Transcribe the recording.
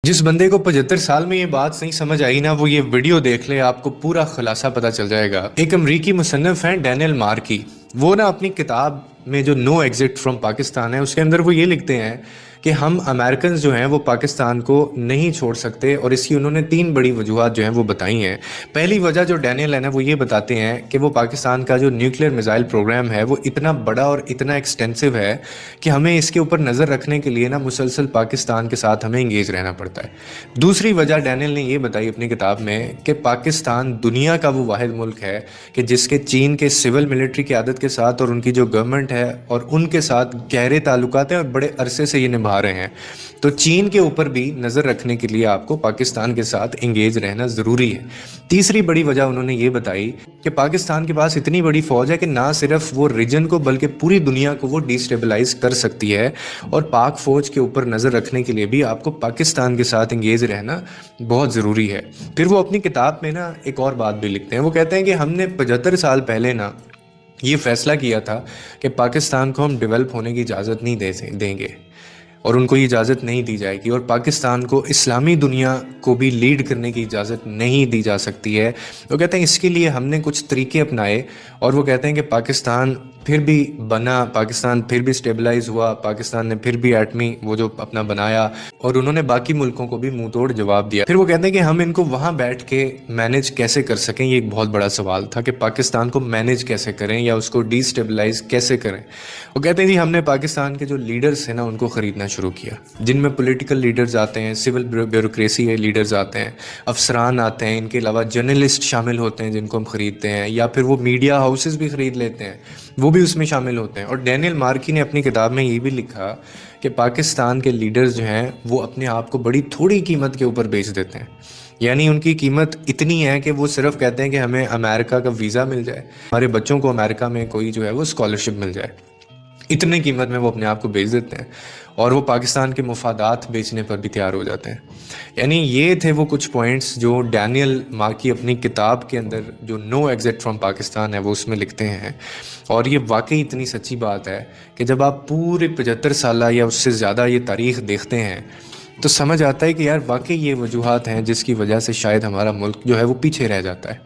जिस बंदे को 75 साल में ये बात नहीं समझ आई ना, वो ये वीडियो देख ले, आपको पूरा खुलासा पता चल जाएगा। एक अमरीकी मुसन्निफ हैं डैनियल मार्की। वो ना अपनी किताब में जो नो एग्जिट फ्रॉम पाकिस्तान है, उसके अंदर वो ये लिखते हैं कि हम अमेरिकन जो हैं वो पाकिस्तान को नहीं छोड़ सकते, और इसकी उन्होंने 3 बड़ी वजूहत जो हैं वो बताई हैं। पहली वजह जो डैनियल है ना, वो ये बताते हैं कि वो पाकिस्तान का जो न्यूक्लियर मिसाइल प्रोग्राम है वो इतना बड़ा और इतना एक्सटेंसिव है कि हमें इसके ऊपर नज़र रखने के लिए ना मुसलसल पाकिस्तान के साथ हमें इंगेज रहना पड़ता है। दूसरी वजह डैनियल ने ये बताई अपनी किताब में कि पाकिस्तान दुनिया का वो वाहिद मुल्क है कि जिसके चीन के सिविल मिलिट्री की आदत के साथ और उनकी जो गवर्नमेंट है और उनके साथ गहरे ताल्लुकात हैं और बड़े अरसे से ये निभा रहे हैं। तो चीन के ऊपर भी नज़र रखने के लिए आपको पाकिस्तान के साथ इंगेज रहना ज़रूरी है। तीसरी बड़ी वजह उन्होंने ये बताई कि पाकिस्तान के पास इतनी बड़ी फ़ौज है कि ना सिर्फ वो रीजन को बल्कि पूरी दुनिया को वो डिस्टेबलाइज कर सकती है, और पाक फ़ौज के ऊपर नज़र रखने के लिए भी आपको पाकिस्तान के साथ इंगेज रहना बहुत ज़रूरी है। फिर वो अपनी किताब में ना एक और बात भी लिखते हैं। वो कहते हैं कि हमने 75 साल पहले ना ये फ़ैसला किया था कि पाकिस्तान को हम डेवलप होने की इजाज़त नहीं देंगे और उनको ये इजाज़त नहीं दी जाएगी, और पाकिस्तान को इस्लामी दुनिया को भी लीड करने की इजाज़त नहीं दी जा सकती है। वो कहते हैं इसके लिए हमने कुछ तरीके अपनाए, और वो कहते हैं कि पाकिस्तान फिर भी बना, पाकिस्तान फिर भी स्टेबलाइज हुआ, पाकिस्तान ने फिर भी एटमी वो जो अपना बनाया, और उन्होंने बाकी मुल्कों को भी मुंह तोड़ जवाब दिया। फिर वो कहते हैं कि हम इनको वहाँ बैठ के मैनेज कैसे कर सकें, ये एक बहुत बड़ा सवाल था कि पाकिस्तान को मैनेज कैसे करें या उसको डिस्टेबलाइज कैसे करें। वो कहते हैं जी हमने पाकिस्तान के जो लीडर्स हैं ना उनको ख़रीदना शुरू किया, जिनमें पॉलिटिकल लीडर्स आते हैं, सिविल ब्यूरोक्रेसी के लीडर्स आते हैं, अफसरान आते हैं, इनके अलावा जर्नलिस्ट शामिल होते हैं जिनको हम ख़रीदते हैं, या फिर वो मीडिया हाउसेस भी ख़रीद लेते हैं, वो भी उसमें शामिल होते हैं। और डैनियल मार्की ने अपनी किताब में ये भी लिखा कि पाकिस्तान के लीडर्स जो हैं वो अपने आप को बड़ी थोड़ी कीमत के ऊपर बेच देते हैं। यानी उनकी कीमत इतनी है कि वो सिर्फ कहते हैं कि हमें अमेरिका का वीज़ा मिल जाए, हमारे बच्चों को अमेरिका में कोई जो है वो स्कॉलरशिप मिल जाए, इतने कीमत में वो अपने आप को बेच देते हैं, और वो पाकिस्तान के मुफादात बेचने पर भी तैयार हो जाते हैं। यानी ये थे वो कुछ पॉइंट्स जो डैनियल मार्की अपनी किताब के अंदर जो नो एग्जिट फ्रॉम पाकिस्तान है वो उसमें लिखते हैं। और ये वाकई इतनी सच्ची बात है कि जब आप पूरे 75 साल या उससे ज़्यादा ये तारीख़ देखते हैं तो समझ आता है कि यार वाकई ये वजूहात हैं जिसकी वजह से शायद हमारा मुल्क जो है वो पीछे रह जाता है।